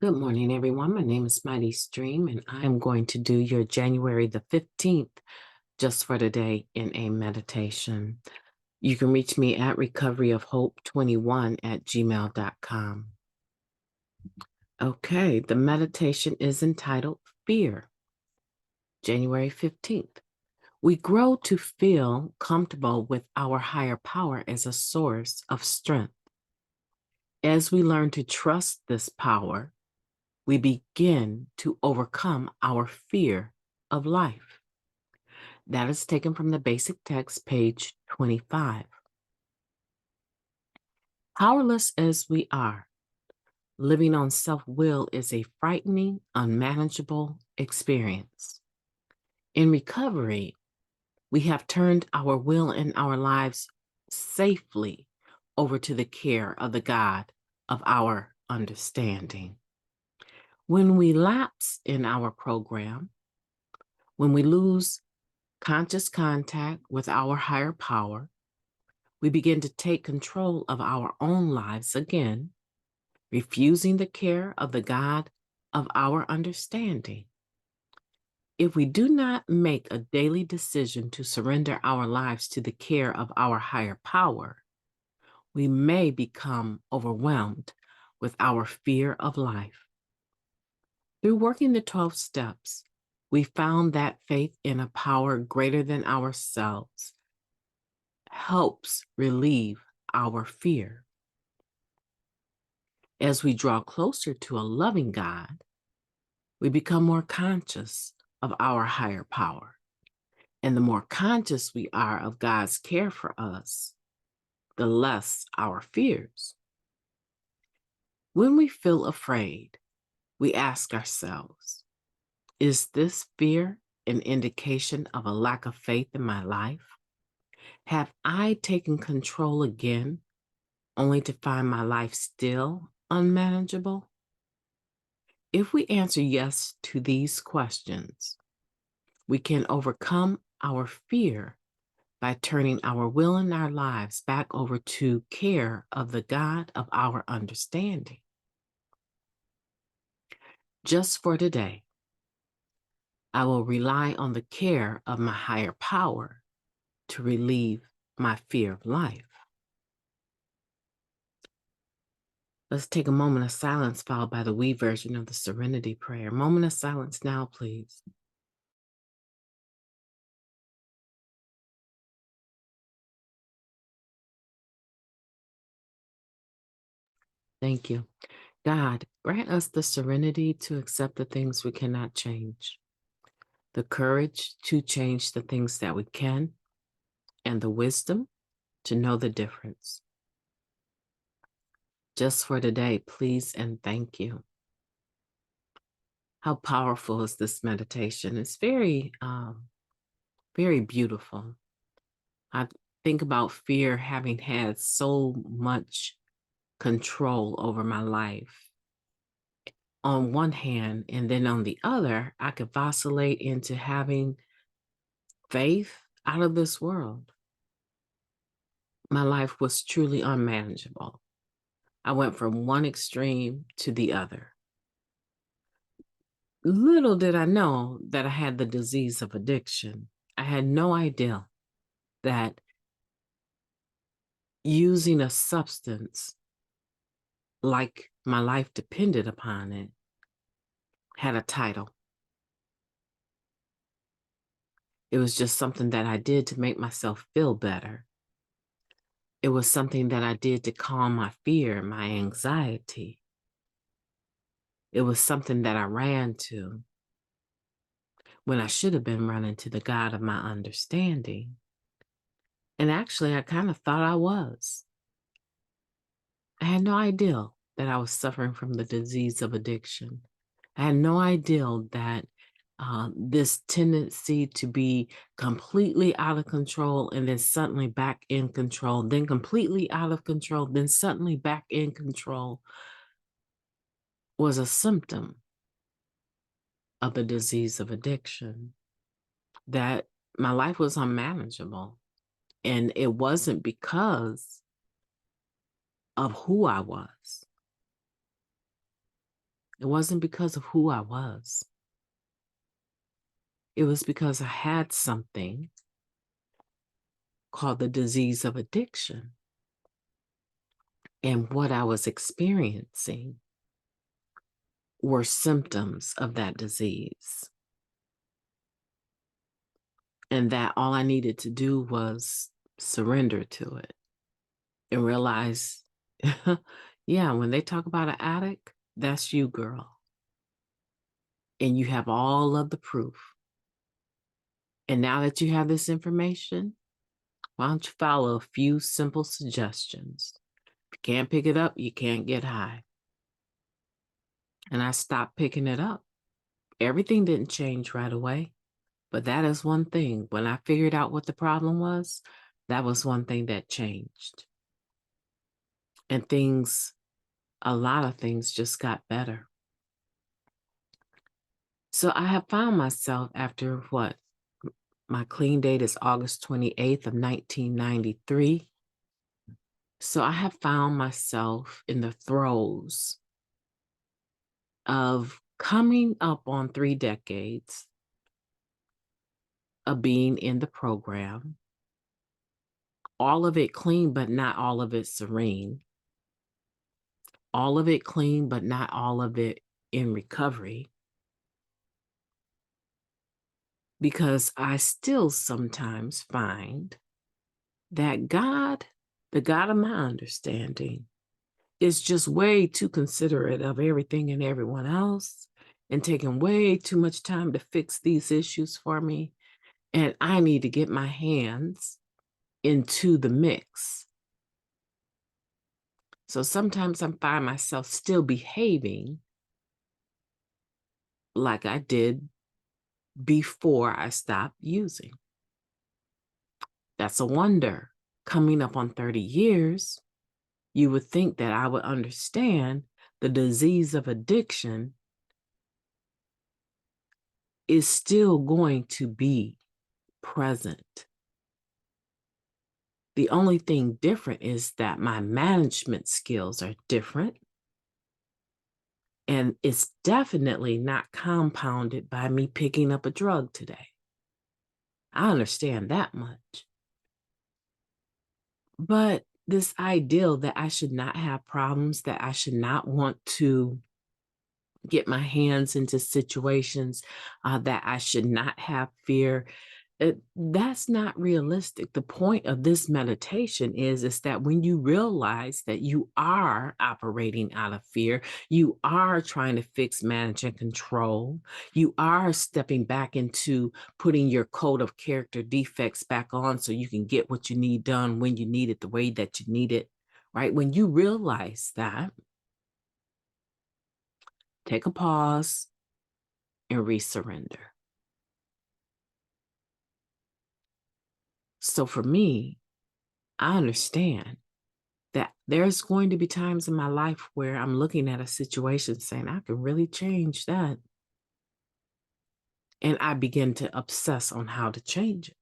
Good morning, everyone. My name is MightyStream, and I am going to do your January the 15th just for today in a meditation. You can reach me at recoveryofhope21@gmail.com. Okay, the meditation is entitled Fear, January 15th. We grow to feel comfortable with our higher power as a source of strength. As we learn to trust this power, we begin to overcome our fear of life. That is taken from the basic text, page 25. Powerless as we are, living on self-will is a frightening, unmanageable experience. In recovery, we have turned our will and our lives safely over to the care of the God of our understanding. When we lapse in our program, when we lose conscious contact with our higher power, we begin to take control of our own lives again, refusing the care of the God of our understanding. If we do not make a daily decision to surrender our lives to the care of our higher power, we may become overwhelmed with our fear of life. Through working the 12 steps, we found that faith in a power greater than ourselves helps relieve our fear. As we draw closer to a loving God, we become more conscious of our higher power. And the more conscious we are of God's care for us, the less our fears. When we feel afraid, we ask ourselves, is this fear an indication of a lack of faith in my life? Have I taken control again, only to find my life still unmanageable? If we answer yes to these questions, we can overcome our fear by turning our will and our lives back over to care of the God of our understanding. Just for today, I will rely on the care of my higher power to relieve my fear of life. Let's take a moment of silence followed by the we version of the Serenity Prayer. Moment of silence now, please. Thank you. God, grant us the serenity to accept the things we cannot change, the courage to change the things that we can, and the wisdom to know the difference. Just for today, please and thank you. How powerful is this meditation? It's very, very beautiful. I think about fear having had so much control over my life on one hand, and then on the other, I could vacillate into having faith out of this world. My life was truly unmanageable. I went from one extreme to the other. Little did I know that I had the disease of addiction. I had no idea that using a substance like my life depended upon it had a title. It was just something that I did to make myself feel better. It was something that I did to calm my fear, my anxiety. It was something that I ran to when I should have been running to the God of my understanding. And actually, I kind of thought I was. I had no idea that I was suffering from the disease of addiction. I had no idea that this tendency to be completely out of control and then suddenly back in control, then completely out of control, then suddenly back in control was a symptom of the disease of addiction, that my life was unmanageable. And it wasn't because of who I was. It wasn't because of who I was. It was because I had something called the disease of addiction. And what I was experiencing were symptoms of that disease. And that all I needed to do was surrender to it and realize, yeah, when they talk about an addict, that's you, girl. And you have all of the proof. And now that you have this information, why don't you follow a few simple suggestions? If you can't pick it up, you can't get high. And I stopped picking it up. Everything didn't change right away, but that is one thing. When I figured out what the problem was, that was one thing that changed. And a lot of things just got better. So I have found myself after what? My clean date is August 28th of 1993. So I have found myself in the throes of coming up on 3 decades of being in the program, all of it clean, but not all of it serene, all of it clean, but not all of it in recovery, because I still sometimes find that God, the God of my understanding, is just way too considerate of everything and everyone else and taking way too much time to fix these issues for me. And I need to get my hands into the mix. So sometimes I find myself still behaving like I did before I stopped using. That's a wonder. Coming up on 30 years, you would think that I would understand the disease of addiction is still going to be present. The only thing different is that my management skills are different. And it's definitely not compounded by me picking up a drug today. I understand that much. But this ideal that I should not have problems, that I should not want to get my hands into situations, that I should not have fear, that's not realistic. The point of this meditation is that when you realize that you are operating out of fear, you are trying to fix, manage, and control, you are stepping back into putting your code of character defects back on so you can get what you need done when you need it, the way that you need it, right? When you realize that, take a pause and resurrender. So for me, I understand that there's going to be times in my life where I'm looking at a situation saying, I can really change that. And I begin to obsess on how to change it.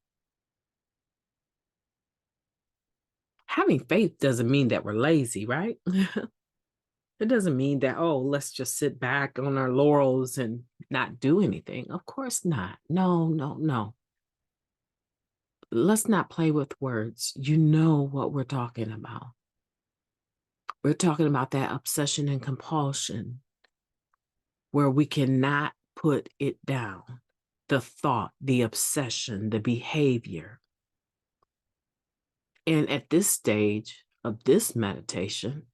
Having faith doesn't mean that we're lazy, right? It doesn't mean that, oh, let's just sit back on our laurels and not do anything. Of course not. No, no, no. Let's not play with words. You know what we're talking about. We're talking about that obsession and compulsion where we cannot put it down. The thought, the obsession, the behavior. And at this stage of this meditation,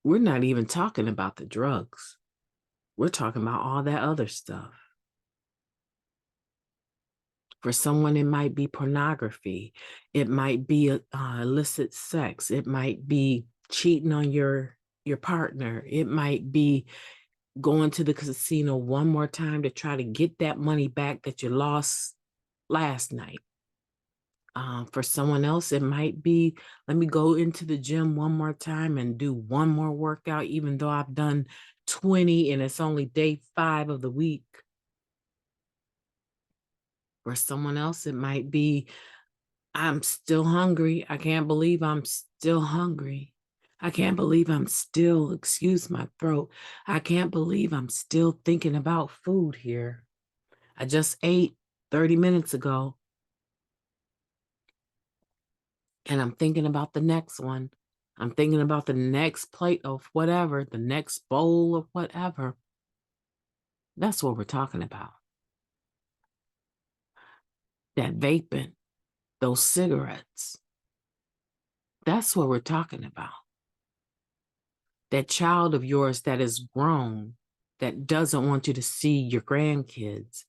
we're not even talking about the drugs. We're talking about all that other stuff. For someone, it might be pornography. It might be illicit sex. It might be cheating on your partner. It might be going to the casino one more time to try to get that money back that you lost last night. For someone else, it might be, let me go into the gym one more time and do one more workout, even though I've done 20 and it's only day 5 of the week. For someone else, it might be, I'm still hungry. I can't believe I'm still hungry. I can't believe I'm still, excuse my throat, I can't believe I'm still thinking about food here. I just ate 30 minutes ago, and I'm thinking about the next one. I'm thinking about the next plate of whatever, the next bowl of whatever. That's what we're talking about. That vaping, those cigarettes. That's what we're talking about. That child of yours that is grown, that doesn't want you to see your grandkids,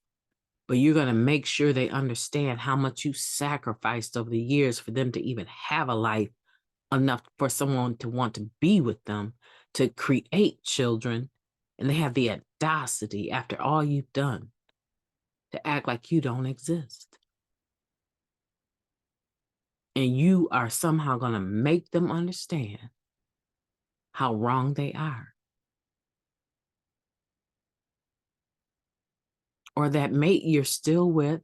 but you're going to make sure they understand how much you sacrificed over the years for them to even have a life enough for someone to want to be with them, to create children. And they have the audacity, after all you've done, to act like you don't exist. And you are somehow going to make them understand how wrong they are. Or that mate you're still with,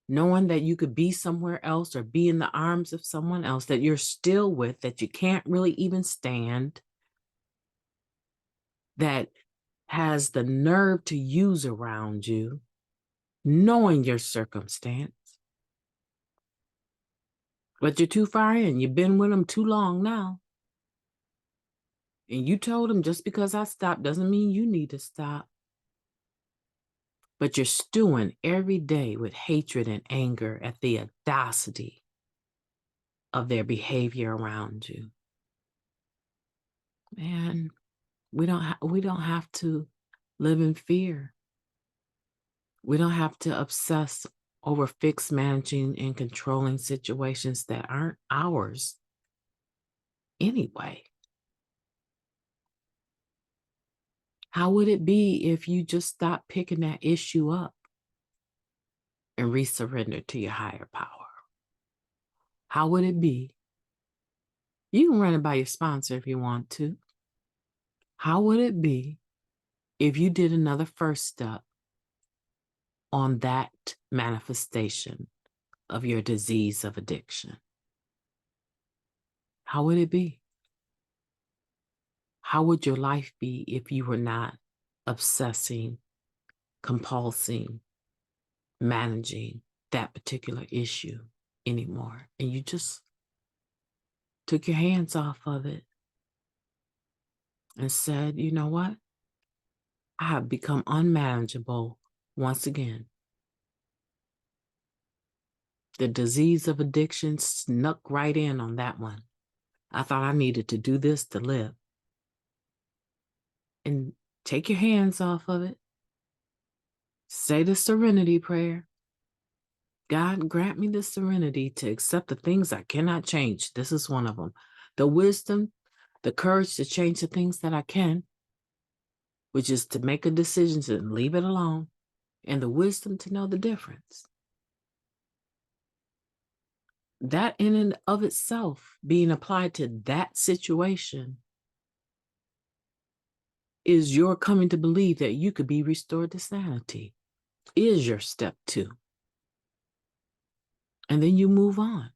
knowing that you could be somewhere else or be in the arms of someone else that you're still with, that you can't really even stand, that has the nerve to use around you, knowing your circumstance. But you're too far in. You've been with them too long now. And you told them, just because I stopped doesn't mean you need to stop. But you're stewing every day with hatred and anger at the audacity of their behavior around you. Man, we don't have to live in fear. We don't have to obsess over fixed managing and controlling situations that aren't ours anyway. How would it be if you just stopped picking that issue up and resurrender to your higher power? How would it be? You can run it by your sponsor if you want to. How would it be if you did another first step on that manifestation of your disease of addiction? How would it be? How would your life be if you were not obsessing, compulsing, managing that particular issue anymore? And you just took your hands off of it and said, you know what? I have become unmanageable once again. The disease of addiction snuck right in on that one. I thought I needed to do this to live. And take your hands off of it. Say the serenity prayer. God, grant me the serenity to accept the things I cannot change. This is one of them. The wisdom, the courage to change the things that I can, which is to make a decision to leave it alone, and the wisdom to know the difference. That in and of itself, being applied to that situation, is your coming to believe that you could be restored to sanity, is your step 2. And then you move on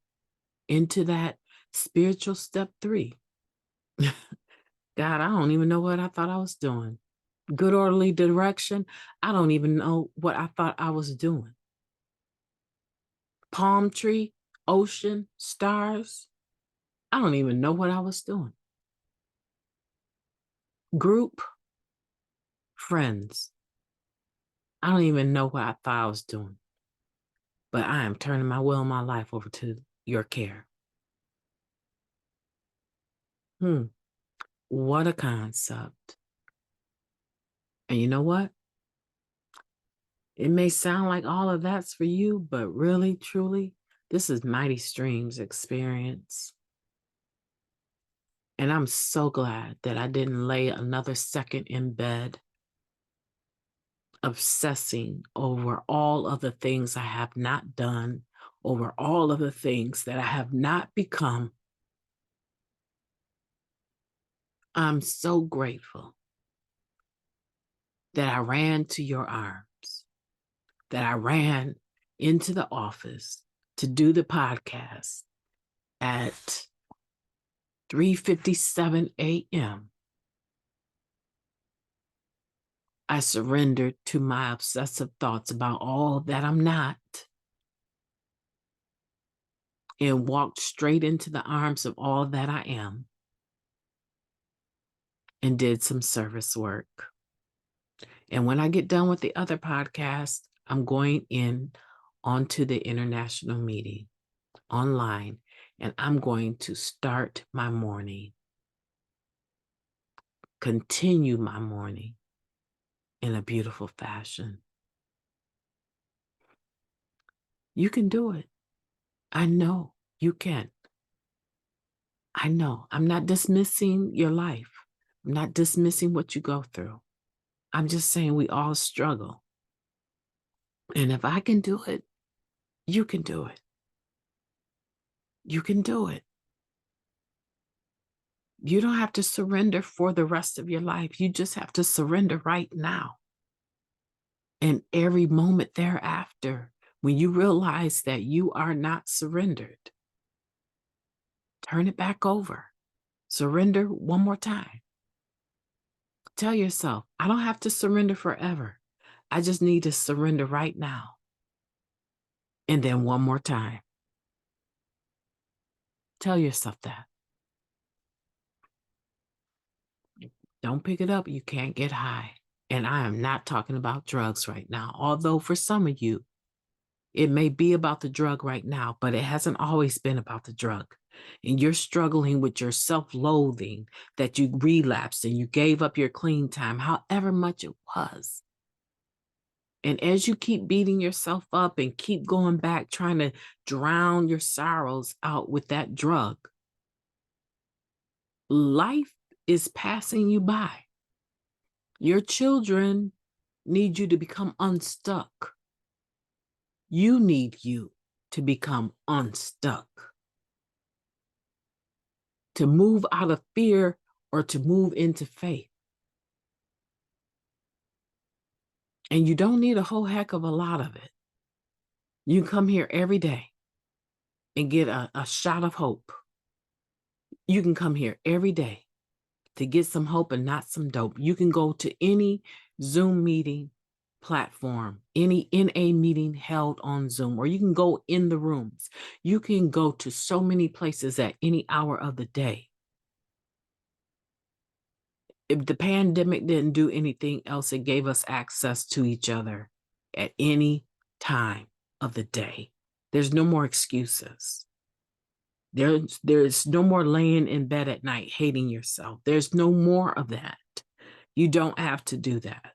into that spiritual step 3. God, I don't even know what I thought I was doing. Good orderly direction. I don't even know what I thought I was doing. Palm tree, ocean, stars. I don't even know what I was doing. Group, friends. I don't even know what I thought I was doing. But I am turning my will and my life over to your care. What a concept. And you know what? It may sound like all of that's for you, but really, truly, this is Mighty Stream's experience. And I'm so glad that I didn't lay another second in bed obsessing over all of the things I have not done, over all of the things that I have not become. I'm so grateful that I ran to your arms, that I ran into the office to do the podcast at 3:57 a.m., I surrendered to my obsessive thoughts about all that I'm not and walked straight into the arms of all that I am and did some service work. And when I get done with the other podcast, I'm going in onto the international meeting online, and I'm going to start my morning, continue my morning in a beautiful fashion. You can do it. I know you can. I know. I'm not dismissing your life. I'm not dismissing what you go through. I'm just saying we all struggle. And if I can do it, you can do it. You can do it. You don't have to surrender for the rest of your life. You just have to surrender right now. And every moment thereafter, when you realize that you are not surrendered, turn it back over. Surrender one more time. Tell yourself, I don't have to surrender forever. I just need to surrender right now. And then one more time. Tell yourself that. Don't pick it up. You can't get high. And I am not talking about drugs right now. Although for some of you, it may be about the drug right now, but it hasn't always been about the drug. And you're struggling with your self-loathing that you relapsed and you gave up your clean time, however much it was. And as you keep beating yourself up and keep going back, trying to drown your sorrows out with that drug, life is passing you by. Your children need you to become unstuck. You need you to become unstuck, to move out of fear or to move into faith. And you don't need a whole heck of a lot of it. You can come here every day and get a shot of hope. You can come here every day to get some hope and not some dope. You can go to any Zoom meeting platform, any NA meeting held on Zoom, or you can go in the rooms. You can go to so many places at any hour of the day. If the pandemic didn't do anything else, it gave us access to each other at any time of the day. There's no more excuses. There's no more laying in bed at night hating yourself. There's no more of that. You don't have to do that.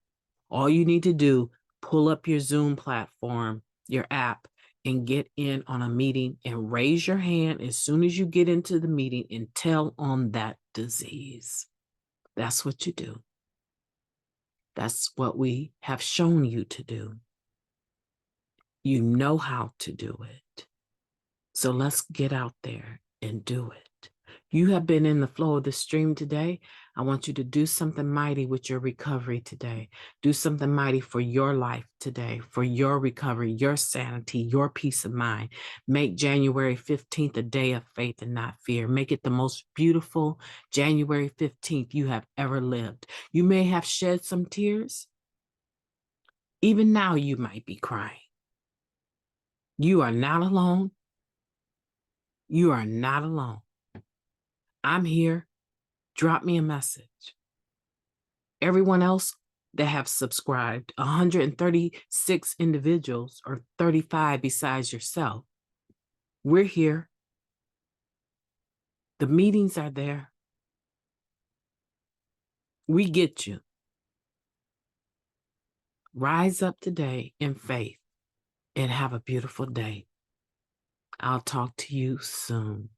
All you need to do, pull up your Zoom platform, your app, and get in on a meeting and raise your hand as soon as you get into the meeting and tell on that disease. That's what you do. That's what we have shown you to do. You know how to do it. So let's get out there and do it. You have been in the flow of the stream today. I want you to do something mighty with your recovery today. Do something mighty for your life today, for your recovery, your sanity, your peace of mind. Make January 15th a day of faith and not fear. Make it the most beautiful January 15th you have ever lived. You may have shed some tears. Even now you might be crying. You are not alone. You are not alone. I'm here. Drop me a message. Everyone else that have subscribed, 136 individuals or 35 besides yourself, we're here. The meetings are there. We get you. Rise up today in faith and have a beautiful day. I'll talk to you soon.